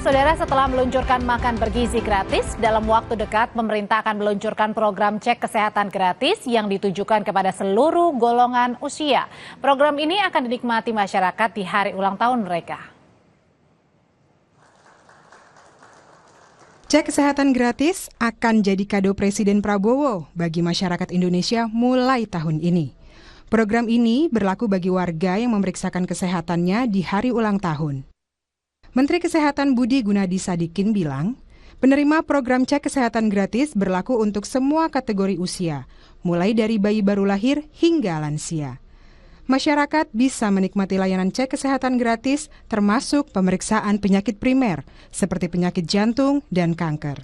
Saudara, setelah meluncurkan makan bergizi gratis, dalam waktu dekat pemerintah akan meluncurkan program cek kesehatan gratis yang ditujukan kepada seluruh golongan usia. Program ini akan dinikmati masyarakat di hari ulang tahun mereka. Cek kesehatan gratis akan jadi kado Presiden Prabowo bagi masyarakat Indonesia mulai tahun ini. Program ini berlaku bagi warga yang memeriksakan kesehatannya di hari ulang tahun. Menteri Kesehatan Budi Gunadi Sadikin bilang, penerima program cek kesehatan gratis berlaku untuk semua kategori usia, mulai dari bayi baru lahir hingga lansia. Masyarakat bisa menikmati layanan cek kesehatan gratis termasuk pemeriksaan penyakit primer seperti penyakit jantung dan kanker.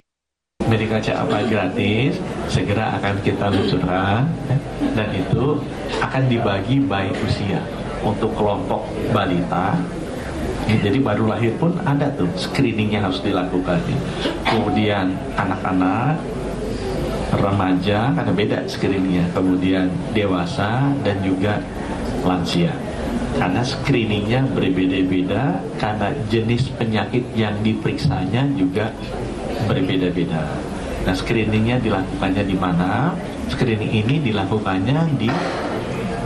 Medical check-up gratis segera akan kita luncurkan dan itu akan dibagi by usia untuk kelompok balita. Jadi baru lahir pun ada tuh screeningnya harus dilakukan. Kemudian anak-anak, remaja karena beda screeningnya, kemudian dewasa dan juga lansia. Karena screeningnya berbeda-beda, karena jenis penyakit yang diperiksanya juga berbeda-beda. Nah, screeningnya dilakukannya di mana? Screening ini dilakukannya di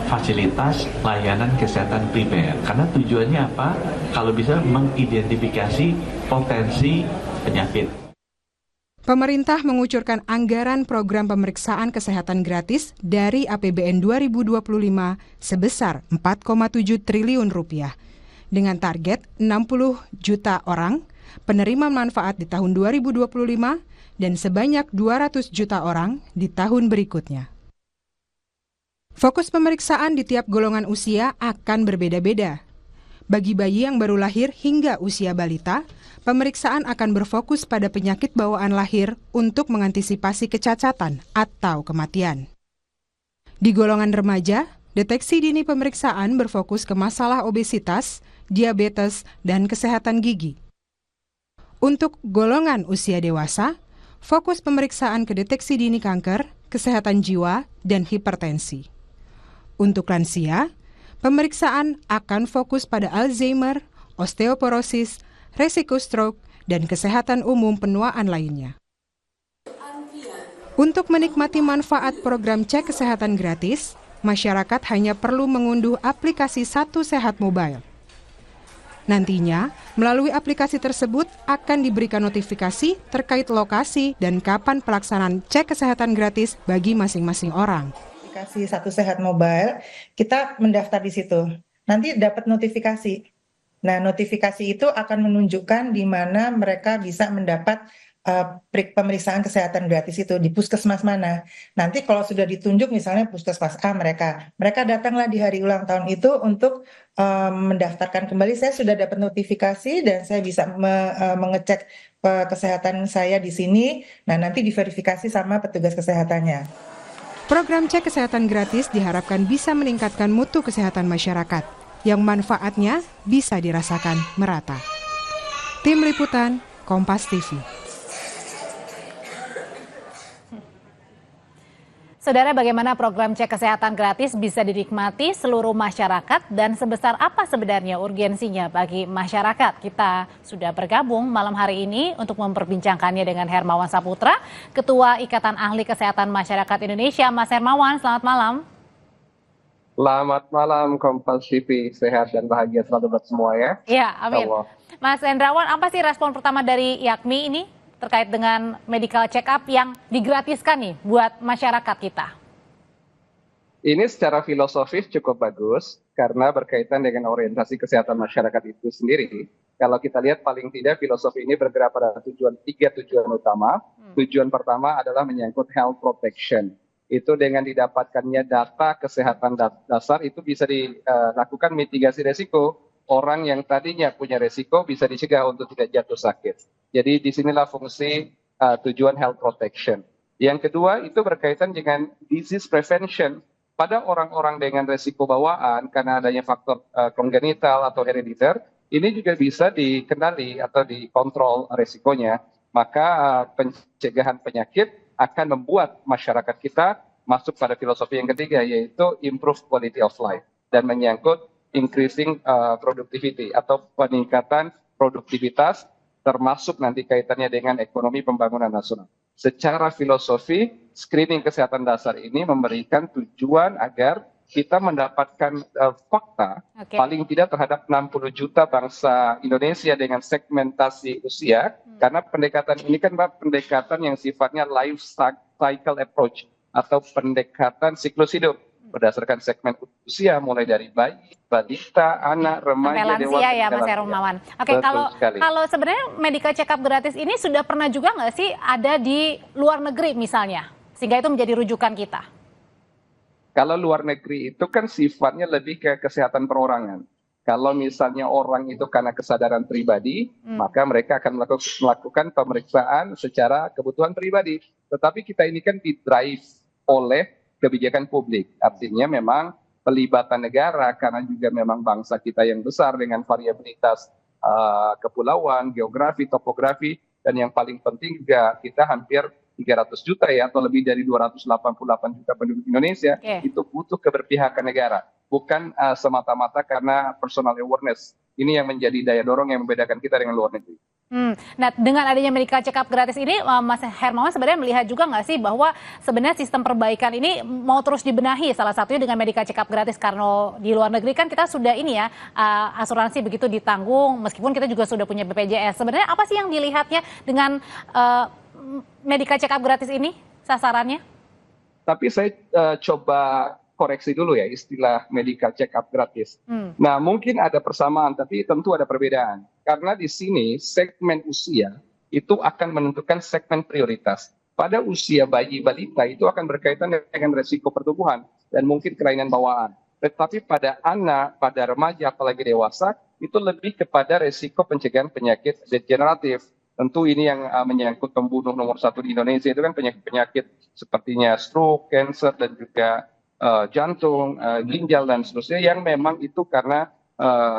fasilitas layanan kesehatan primer. Karena tujuannya apa? Kalau bisa mengidentifikasi potensi penyakit. Pemerintah mengucurkan anggaran program pemeriksaan kesehatan gratis dari APBN 2025 sebesar 4,7 triliun rupiah. Dengan target 60 juta orang penerima manfaat di tahun 2025 dan sebanyak 200 juta orang di tahun berikutnya. Fokus pemeriksaan di tiap golongan usia akan berbeda-beda. Bagi bayi yang baru lahir hingga usia balita, pemeriksaan akan berfokus pada penyakit bawaan lahir untuk mengantisipasi kecacatan atau kematian. Di golongan remaja, deteksi dini pemeriksaan berfokus ke masalah obesitas, diabetes, dan kesehatan gigi. Untuk golongan usia dewasa, fokus pemeriksaan ke deteksi dini kanker, kesehatan jiwa, dan hipertensi. Untuk lansia, pemeriksaan akan fokus pada Alzheimer, osteoporosis, resiko stroke, dan kesehatan umum penuaan lainnya. Untuk menikmati manfaat program cek kesehatan gratis, masyarakat hanya perlu mengunduh aplikasi Satu Sehat Mobile. Nantinya, melalui aplikasi tersebut akan diberikan notifikasi terkait lokasi dan kapan pelaksanaan cek kesehatan gratis bagi masing-masing orang. Aplikasi Satu Sehat Mobile, kita mendaftar di situ. Nanti dapat notifikasi. Nah, notifikasi itu akan menunjukkan di mana mereka bisa mendapat pemeriksaan kesehatan gratis itu di puskesmas mana. Nanti kalau sudah ditunjuk misalnya puskesmas A mereka datanglah di hari ulang tahun itu untuk mendaftarkan kembali. Saya sudah dapat notifikasi dan saya bisa mengecek kesehatan saya di sini. Nah, nanti diverifikasi sama petugas kesehatannya. Program cek kesehatan gratis diharapkan bisa meningkatkan mutu kesehatan masyarakat, yang manfaatnya bisa dirasakan merata. Tim Liputan, Kompas TV. Saudara, bagaimana program cek kesehatan gratis bisa dinikmati seluruh masyarakat dan sebesar apa sebenarnya urgensinya bagi masyarakat? Kita sudah bergabung malam hari ini untuk memperbincangkannya dengan Hermawan Saputra, Ketua Ikatan Ahli Kesehatan Masyarakat Indonesia. Mas Hermawan, selamat malam. Selamat malam, Kompas TV. Sehat dan bahagia selalu buat semua ya. Ya, amin. Mas Hendrawan, apa sih respon pertama dari YAKMI ini terkait dengan medical check-up yang digratiskan nih buat masyarakat kita? Ini secara filosofis cukup bagus karena berkaitan dengan orientasi kesehatan masyarakat itu sendiri. Kalau kita lihat paling tidak filosofi ini bergerak pada tiga tujuan utama. Tujuan pertama adalah menyangkut health protection. Itu dengan didapatkannya data kesehatan dasar itu bisa dilakukan mitigasi resiko. Orang yang tadinya punya resiko bisa dicegah untuk tidak jatuh sakit. Jadi disinilah fungsi tujuan health protection. Yang kedua itu berkaitan dengan disease prevention. Pada orang-orang dengan resiko bawaan karena adanya faktor kongenital atau herediter, ini juga bisa dikenali atau dikontrol resikonya. Maka pencegahan penyakit akan membuat masyarakat kita masuk pada filosofi yang ketiga, yaitu improve quality of life. Dan menyangkut increasing productivity atau peningkatan produktivitas termasuk nanti kaitannya dengan ekonomi pembangunan nasional. Secara filosofi, screening kesehatan dasar ini memberikan tujuan agar kita mendapatkan fakta paling tidak terhadap 60 juta bangsa Indonesia dengan segmentasi usia, karena pendekatan ini kan Mbak, pendekatan yang sifatnya life cycle approach atau pendekatan siklus hidup berdasarkan segmen usia mulai dari bayi, balita, anak, remaja, sampai dewasa, lansia ya Mas Hermawan. Oke, kalau sebenarnya medical check up gratis ini sudah pernah juga nggak sih ada di luar negeri misalnya, sehingga itu menjadi rujukan kita? Kalau luar negeri itu kan sifatnya lebih ke kesehatan perorangan. Kalau misalnya orang itu karena kesadaran pribadi, maka mereka akan melakukan pemeriksaan secara kebutuhan pribadi. Tetapi kita ini kan di-drive oleh kebijakan publik. Artinya memang pelibatan negara, karena juga memang bangsa kita yang besar dengan variabilitas kepulauan, geografi, topografi, dan yang paling penting juga kita hampir 300 juta ya, atau lebih dari 288 juta penduduk Indonesia, itu butuh keberpihakan negara. Bukan semata-mata karena personal awareness. Ini yang menjadi daya dorong yang membedakan kita dengan luar negeri. Nah, dengan adanya medical check up gratis ini, Mas Hermawan sebenarnya melihat juga nggak sih bahwa sebenarnya sistem perbaikan ini mau terus dibenahi, salah satunya dengan medical check up gratis, karena di luar negeri kan kita sudah ini ya, asuransi begitu ditanggung, meskipun kita juga sudah punya BPJS. Sebenarnya apa sih yang dilihatnya dengan medical check up gratis ini sasarannya? Tapi saya coba koreksi dulu ya istilah medical check up gratis. Nah, mungkin ada persamaan, tapi tentu ada perbedaan. Karena di sini segmen usia itu akan menentukan segmen prioritas. Pada usia bayi balita itu akan berkaitan dengan resiko pertumbuhan dan mungkin kelainan bawaan. Tetapi pada anak, pada remaja, apalagi dewasa, itu lebih kepada resiko pencegahan penyakit degeneratif. Tentu ini yang menyangkut pembunuh nomor 1 di Indonesia itu kan penyakit-penyakit sepertinya stroke, cancer, dan juga jantung, ginjal, dan seterusnya, yang memang itu karena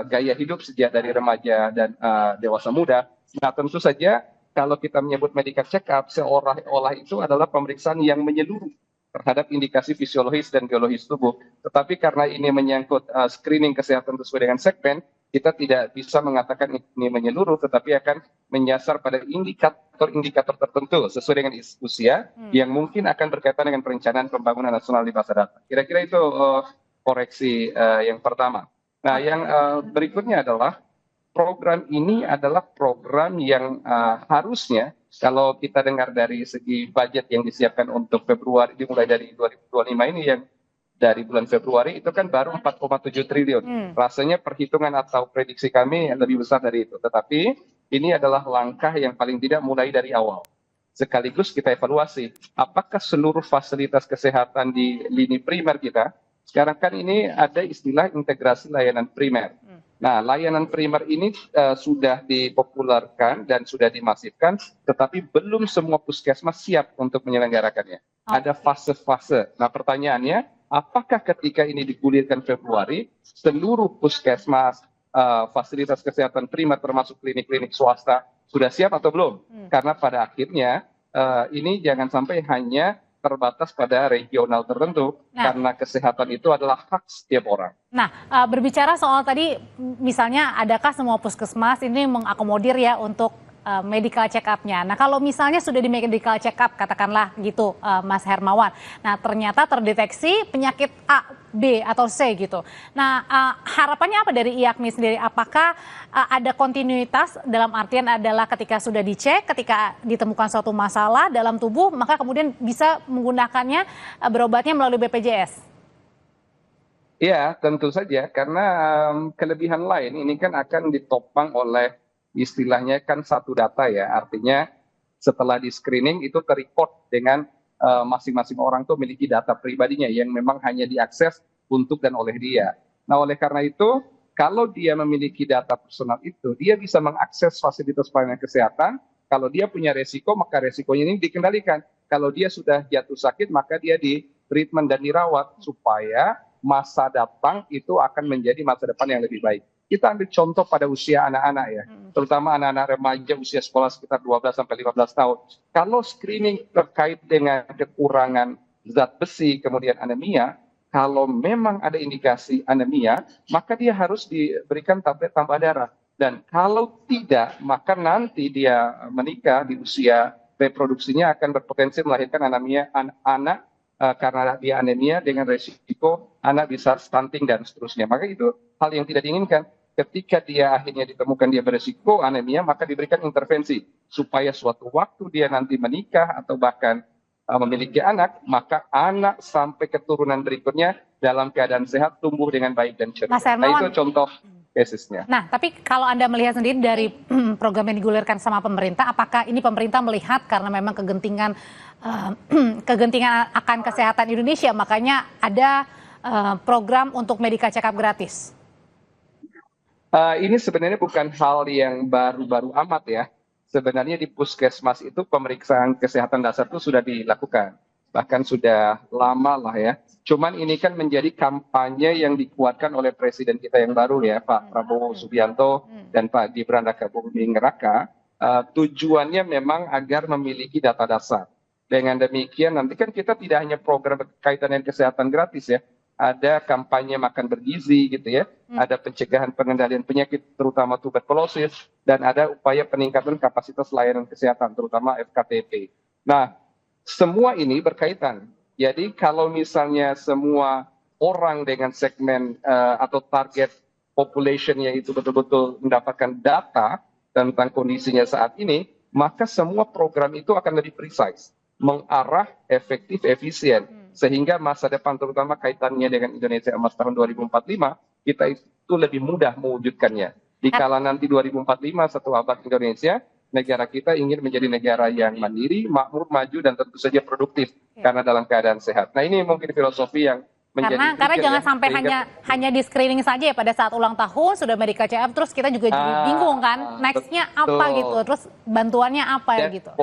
gaya hidup sejak dari remaja dan dewasa muda. Nah, tentu saja kalau kita menyebut medical check up, seolah-olah itu adalah pemeriksaan yang menyeluruh terhadap indikasi fisiologis dan biologis tubuh. Tetapi karena ini menyangkut screening kesehatan sesuai dengan segmen, kita tidak bisa mengatakan ini menyeluruh, tetapi akan menyasar pada indikator-indikator tertentu sesuai dengan usia yang mungkin akan berkaitan dengan perencanaan pembangunan nasional di masa datang. Kira-kira itu koreksi yang pertama. Nah, yang berikutnya adalah program ini adalah program yang harusnya, kalau kita dengar dari segi budget yang disiapkan untuk Februari, dimulai dari 2025 ini, yang dari bulan Februari itu kan baru 4,7 triliun. Rasanya perhitungan atau prediksi kami lebih besar dari itu. Tetapi ini adalah langkah yang paling tidak mulai dari awal. Sekaligus kita evaluasi apakah seluruh fasilitas kesehatan di lini primer kita, sekarang kan ini ada istilah integrasi layanan primer. Nah, layanan primer ini sudah dipopulerkan dan sudah dimasifkan, tetapi belum semua puskesmas siap untuk menyelenggarakannya. Ada fase-fase. Nah, pertanyaannya, apakah ketika ini digulirkan Februari, seluruh puskesmas, fasilitas kesehatan primer termasuk klinik-klinik swasta sudah siap atau belum? Karena pada akhirnya ini jangan sampai hanya terbatas pada regional tertentu, karena kesehatan itu adalah hak setiap orang. Nah, berbicara soal tadi, misalnya adakah semua puskesmas ini mengakomodir ya untuk medical check up-nya. Nah, kalau misalnya sudah di medical check up, katakanlah gitu, Mas Hermawan. Nah, ternyata terdeteksi penyakit A, B, atau C gitu. Nah, harapannya apa dari IAKMI sendiri? Apakah ada kontinuitas, dalam artian adalah ketika sudah dicek, ketika ditemukan suatu masalah dalam tubuh, maka kemudian bisa menggunakannya, berobatnya melalui BPJS? Iya, tentu saja. Karena kelebihan lain ini kan akan ditopang oleh istilahnya kan satu data ya, artinya setelah di screening itu terrecord dengan masing-masing orang tuh memiliki data pribadinya yang memang hanya diakses untuk dan oleh dia. Nah, oleh karena itu, kalau dia memiliki data personal itu, dia bisa mengakses fasilitas pelayanan kesehatan. Kalau dia punya resiko, maka resikonya ini dikendalikan. Kalau dia sudah jatuh sakit, maka dia di treatment dan dirawat supaya masa datang itu akan menjadi masa depan yang lebih baik. Kita ambil contoh pada usia anak-anak ya, terutama anak-anak remaja usia sekolah sekitar 12-15 tahun. Kalau screening terkait dengan kekurangan zat besi, kemudian anemia, kalau memang ada indikasi anemia, maka dia harus diberikan tablet tambah darah. Dan kalau tidak, maka nanti dia menikah di usia reproduksinya akan berpotensi melahirkan anak karena dia anemia dengan resiko anak bisa stunting dan seterusnya. Maka itu hal yang tidak diinginkan. Ketika dia akhirnya ditemukan dia beresiko anemia, maka diberikan intervensi supaya suatu waktu dia nanti menikah atau bahkan memiliki anak, maka anak sampai keturunan berikutnya dalam keadaan sehat, tumbuh dengan baik dan ceria. Nah, itu contoh casesnya. Nah, tapi kalau Anda melihat sendiri dari program yang digulirkan sama pemerintah, apakah ini pemerintah melihat karena memang kegentingan akan kesehatan Indonesia, makanya ada program untuk medical check-up gratis? Ini sebenarnya bukan hal yang baru-baru amat ya. Sebenarnya di puskesmas itu pemeriksaan kesehatan dasar itu sudah dilakukan. Bahkan sudah lama lah ya. Cuman ini kan menjadi kampanye yang dikuatkan oleh Presiden kita yang baru ya, Pak Prabowo Subianto dan Pak Gibran Rakabuming Raka. Tujuannya memang agar memiliki data dasar. Dengan demikian nanti kan kita tidak hanya program berkaitan dengan kesehatan gratis ya. Ada kampanye makan bergizi gitu ya, ada pencegahan pengendalian penyakit terutama tuberkulosis, dan ada upaya peningkatan kapasitas layanan kesehatan terutama FKTP. Nah, semua ini berkaitan. Jadi kalau misalnya semua orang dengan segmen atau target populationnya itu betul-betul mendapatkan data tentang kondisinya saat ini, maka semua program itu akan lebih precise, mengarah efektif, efisien. Sehingga masa depan terutama kaitannya dengan Indonesia Emas tahun 2045, kita itu lebih mudah mewujudkannya. Dikala nanti 2045 satu abad Indonesia, negara kita ingin menjadi negara yang mandiri, makmur, maju, dan tentu saja produktif karena dalam keadaan sehat. Nah, ini mungkin filosofi yang menjadi karena jangan sampai hanya di screening saja ya, pada saat ulang tahun sudah medical check-up, terus kita juga jadi bingung kan, next-nya apa gitu, terus bantuannya apa ya gitu.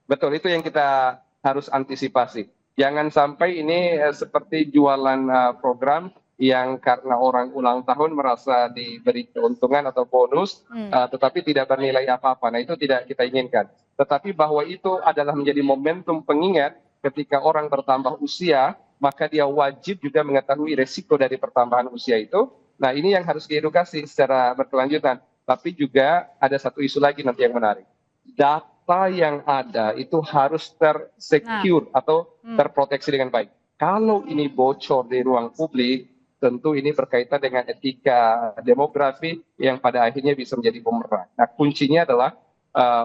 Betul, itu yang kita harus antisipasi. Jangan sampai ini seperti jualan program yang karena orang ulang tahun merasa diberi keuntungan atau bonus, tetapi tidak bernilai apa-apa. Nah, itu tidak kita inginkan. Tetapi bahwa itu adalah menjadi momentum pengingat ketika orang bertambah usia, maka dia wajib juga mengetahui resiko dari pertambahan usia itu. Nah, ini yang harus diedukasi secara berkelanjutan. Tapi juga ada satu isu lagi nanti yang menarik. Data yang ada itu harus tersecure atau terproteksi dengan baik. Kalau ini bocor di ruang publik, tentu ini berkaitan dengan etika demografi yang pada akhirnya bisa menjadi bumerang. Nah, kuncinya adalah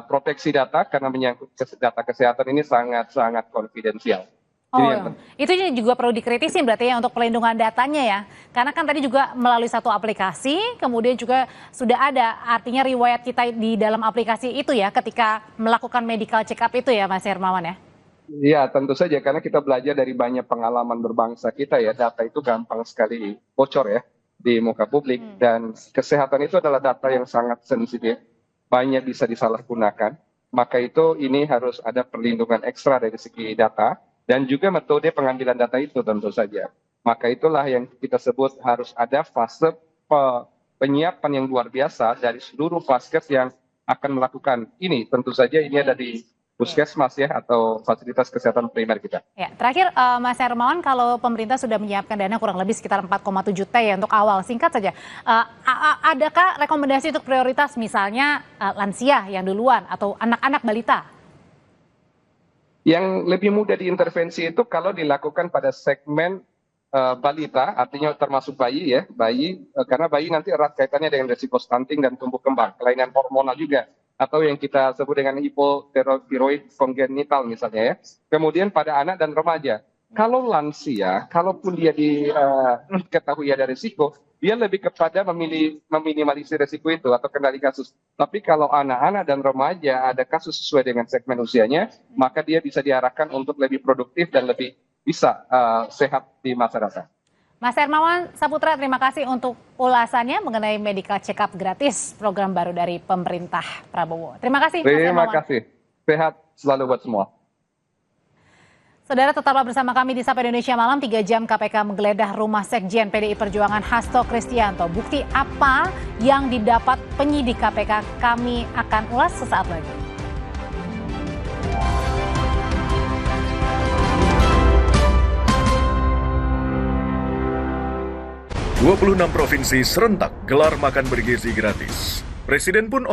proteksi data karena menyangkut data kesehatan ini sangat-sangat konfidensial. Itu juga perlu dikritisi berarti ya untuk pelindungan datanya ya. Karena kan tadi juga melalui satu aplikasi, kemudian juga sudah ada artinya riwayat kita di dalam aplikasi itu ya ketika melakukan medical check-up itu ya Mas Hermawan ya? Iya, tentu saja karena kita belajar dari banyak pengalaman berbangsa kita ya, data itu gampang sekali bocor ya di muka publik, dan kesehatan itu adalah data yang sangat sensitif, banyak bisa disalahgunakan, maka itu ini harus ada perlindungan ekstra dari segi data, dan juga metode pengambilan data itu tentu saja. Maka itulah yang kita sebut harus ada fase penyiapan yang luar biasa dari seluruh vaskes yang akan melakukan ini, tentu saja ini ada di puskesmas ya atau fasilitas kesehatan primer kita. Ya, terakhir Mas Hermawan, kalau pemerintah sudah menyiapkan dana kurang lebih sekitar 4,7 T ya untuk awal, singkat saja, adakah rekomendasi untuk prioritas misalnya lansia yang duluan atau anak-anak balita? Yang lebih mudah diintervensi itu kalau dilakukan pada segmen balita, artinya termasuk bayi ya, karena bayi nanti erat kaitannya dengan resiko stunting dan tumbuh kembang, kelainan hormonal juga, atau yang kita sebut dengan hipotiroid kongenital misalnya ya. Kemudian pada anak dan remaja. Kalau lansia, kalaupun dia diketahui ada risiko, dia lebih kepada meminimalisir risiko itu atau kendali kasus. Tapi kalau anak-anak dan remaja ada kasus sesuai dengan segmen usianya, maka dia bisa diarahkan untuk lebih produktif dan lebih bisa sehat di masa datang. Mas Hermawan Saputra, terima kasih untuk ulasannya mengenai medical check-up gratis, program baru dari pemerintah Prabowo. Terima kasih, Mas Hermawan. Terima kasih. Sehat selalu buat semua. Saudara, tetaplah bersama kami di Sapa Indonesia Malam. 3 jam KPK menggeledah rumah Sekjen PDI Perjuangan Hasto Kristianto. Bukti apa yang didapat penyidik KPK? Kami akan ulas sesaat lagi. 26 provinsi serentak gelar makan bergizi gratis. Presiden pun